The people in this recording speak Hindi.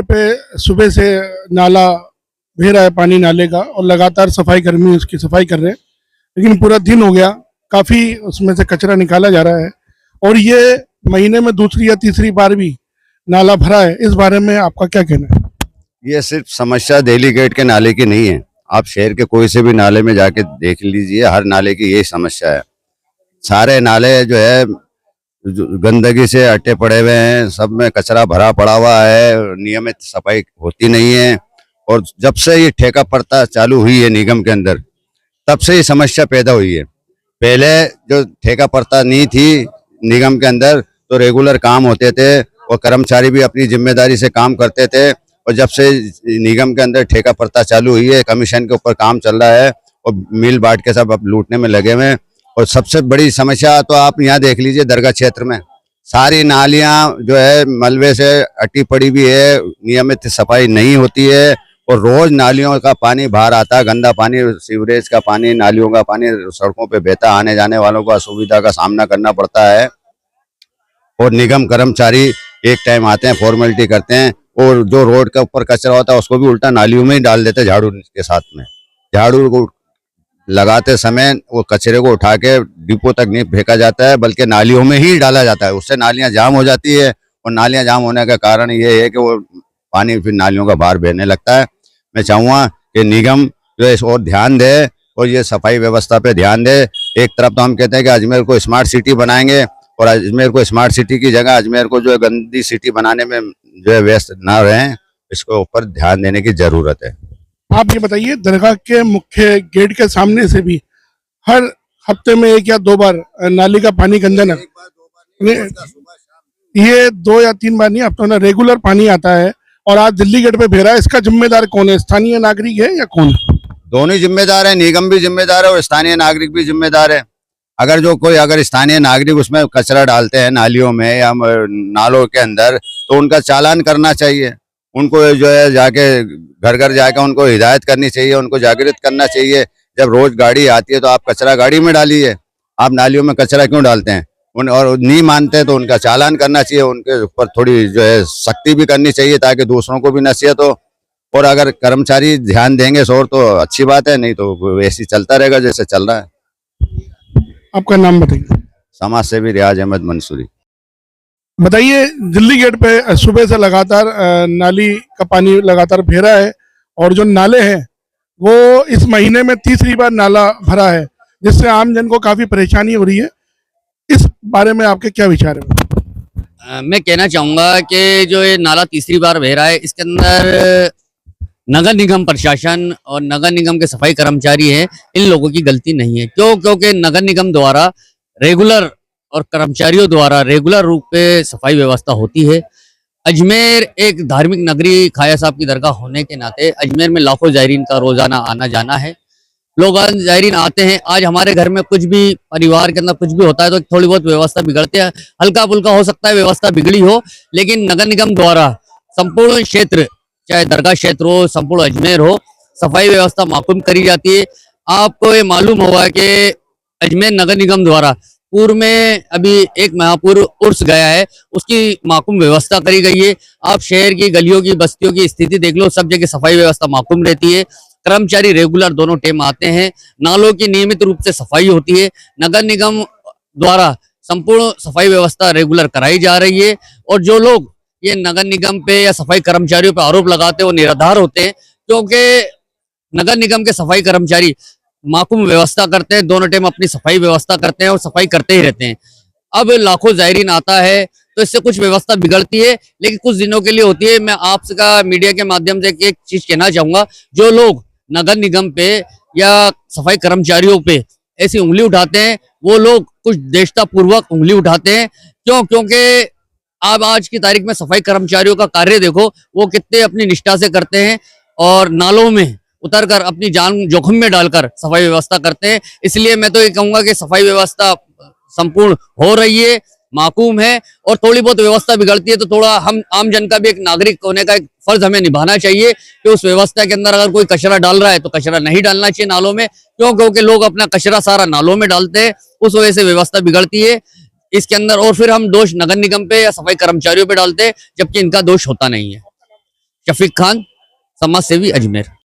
पे सुबह से नाला बह रहा है, पानी नाले का, और लगातार सफाई कर्मी उसकी सफाई कर रहे हैं, लेकिन पूरा दिन हो गया, काफ़ी उसमें से कचरा निकाला जा रहा है और ये महीने में दूसरी या तीसरी बार भी नाला भरा है। इस बारे में आपका क्या कहना है? ये सिर्फ समस्या दिल्ली गेट के नाले की नहीं है, आप शहर के कोई से भी नाले में जाके देख लीजिए, हर नाले की यही समस्या है। सारे नाले जो है गंदगी से अट्टे पड़े हुए हैं, सब में कचरा भरा पड़ा हुआ है, नियमित सफाई होती नहीं है। और जब से ये ठेका पड़ता चालू हुई है निगम के अंदर, तब से ये समस्या पैदा हुई है। पहले जो ठेका पड़ता नहीं थी निगम के अंदर तो रेगुलर काम होते थे और कर्मचारी भी अपनी जिम्मेदारी से काम करते थे। और जब से निगम के अंदर ठेका पड़ता चालू हुई है, कमीशन के ऊपर काम चल रहा है और मिल बांट के सब अब लूटने में लगे हुए हैं। और सबसे बड़ी समस्या तो आप यहाँ देख लीजिए, दरगाह क्षेत्र में सारी नालियाँ जो है मलबे से अटी पड़ी हुई है, नियमित सफाई नहीं होती है और रोज नालियों का पानी बाहर आता है, गंदा पानी, सीवरेज का पानी, नालियों का पानी सड़कों पे बहता, आने जाने वालों को असुविधा का सामना करना पड़ता है। और निगम कर्मचारी एक टाइम आते हैं, फॉर्मेलिटी करते हैं और जो रोड के ऊपर कचरा होता है उसको भी उल्टा नालियों में ही डाल देते हैं झाड़ू के साथ में। झाड़ू को लगाते समय वो कचरे को उठा के डिपो तक नहीं फेंका जाता है, बल्कि नालियों में ही डाला जाता है। उससे नालियां जाम हो जाती है और नालियां जाम होने का कारण ये है कि वो पानी फिर नालियों का बाहर बहने लगता है। मैं चाहूँगा कि निगम जो है इस और ध्यान दे और ये सफाई व्यवस्था पे ध्यान दे। एक तरफ तो हम कहते हैं कि अजमेर को स्मार्ट सिटी बनाएंगे और अजमेर को स्मार्ट सिटी की जगह अजमेर को जो है गंदी सिटी बनाने में जो है व्यस्त ना रहें, इसको ऊपर ध्यान देने की जरूरत है। आप ये बताइए, दरगाह के मुख्य गेट के सामने से भी हर हफ्ते में 1 या 2 बार नाली का पानी गंदा ना, ये 2 या 3 बार नहीं, हफ्तों में रेगुलर पानी आता है और आज दिल्ली गेट पे बह रहा है। इसका जिम्मेदार कौन है? स्थानीय नागरिक है या कौन? दोनों ही जिम्मेदार है, निगम भी जिम्मेदार है और स्थानीय नागरिक भी जिम्मेदार है। अगर स्थानीय नागरिक उसमें कचरा डालते हैं नालियों में या नालों के अंदर, तो उनका चालान करना चाहिए। उनको जो है जाके घर घर जाके उनको हिदायत करनी चाहिए, उनको जागृत करना चाहिए। जब रोज गाड़ी आती है तो आप कचरा गाड़ी में डालिए, आप नालियों में कचरा क्यों डालते हैं? और नहीं मानते तो उनका चालान करना चाहिए, उनके ऊपर थोड़ी जो है सख्ती भी करनी चाहिए ताकि दूसरों को भी नसीहत हो। और अगर कर्मचारी ध्यान देंगे शोर तो अच्छी बात है, नहीं तो वैसे ही चलता रहेगा जैसे चल रहा है। आपका नाम बताइए। समाज सेवी रियाज अहमद मंसूरी। बताइए, दिल्ली गेट पे सुबह से लगातार नाली का पानी लगातार बह रहा है और जो नाले हैं वो इस महीने में तीसरी बार नाला भरा है, जिससे आम जन को काफी परेशानी हो रही है। इस बारे में आपके क्या विचार है? मैं कहना चाहूँगा कि जो ये नाला तीसरी बार बह रहा है, इसके अंदर नगर निगम प्रशासन और नगर निगम के सफाई कर्मचारी हैं, इन लोगों की गलती नहीं है। क्योंकि नगर निगम द्वारा रेगुलर और कर्मचारियों द्वारा रेगुलर रूप पे सफाई व्यवस्था होती है। अजमेर एक धार्मिक नगरी ख्वाजा साहब की दरगाह होने के नाते अजमेर में लाखों जायरीन का रोजाना आना जाना है। लोग जायरीन आते हैं। आज हमारे घर में कुछ भी परिवार के अंदर कुछ भी होता है तो थोड़ी बहुत व्यवस्था बिगड़ते हैं, हल्का फुल्का हो सकता है व्यवस्था बिगड़ी हो, लेकिन नगर निगम द्वारा संपूर्ण क्षेत्र, चाहे दरगाह क्षेत्र हो, संपूर्ण अजमेर हो, सफाई व्यवस्था माकूम करी जाती है। आपको ये मालूम होगा कि अजमेर नगर निगम द्वारा पूर्व में अभी एक महापुर उर्स गया है, उसकी माकूम व्यवस्था करी गई है। आप शहर की गलियों की बस्तियों की स्थिति देख लो, सब जगह सफाई व्यवस्था माकूम रहती है। कर्मचारी रेगुलर दोनों टाइम आते हैं, नालों की नियमित रूप से सफाई होती है। नगर निगम द्वारा संपूर्ण सफाई व्यवस्था रेगुलर कराई जा रही है। और जो लोग ये नगर निगम पे या सफाई कर्मचारियों पे आरोप लगाते हैं वो निराधार होते हैं, क्योंकि नगर निगम के सफाई कर्मचारी माकूम व्यवस्था करते हैं, दोनों टाइम अपनी सफाई व्यवस्था करते हैं और सफाई करते ही रहते हैं। अब लाखों जायरीन आता है तो इससे कुछ व्यवस्था बिगड़ती है, लेकिन कुछ दिनों के लिए होती है। मैं आपका मीडिया के माध्यम से एक चीज कहना चाहूंगा, जो लोग नगर निगम पे या सफाई कर्मचारियों पे ऐसी उंगली उठाते हैं वो लोग कुछ देशता पूर्वक उंगली उठाते हैं। क्योंकि आप आज की तारीख में सफाई कर्मचारियों का कार्य देखो, वो कितने अपनी निष्ठा से करते हैं और नालों में उतरकर अपनी जान जोखिम में डालकर सफाई व्यवस्था करते हैं। इसलिए मैं तो ये कहूंगा कि सफाई व्यवस्था संपूर्ण हो रही है, माकूम है, और थोड़ी बहुत व्यवस्था बिगड़ती है तो थोड़ा हम आम जन का भी एक नागरिक होने का एक फर्ज हमें निभाना चाहिए कि उस व्यवस्था के अंदर अगर कोई कचरा डाल रहा है तो कचरा नहीं डालना चाहिए नालों में। क्योंकि लोग अपना कचरा सारा नालों में डालते हैं, उस वजह से व्यवस्था बिगड़ती है इसके अंदर, और फिर हम दोष नगर निगम पे या सफाई कर्मचारियों पे डालते हैं, जबकि इनका दोष होता नहीं है। शफीक खान, समाज सेवी अजमेर।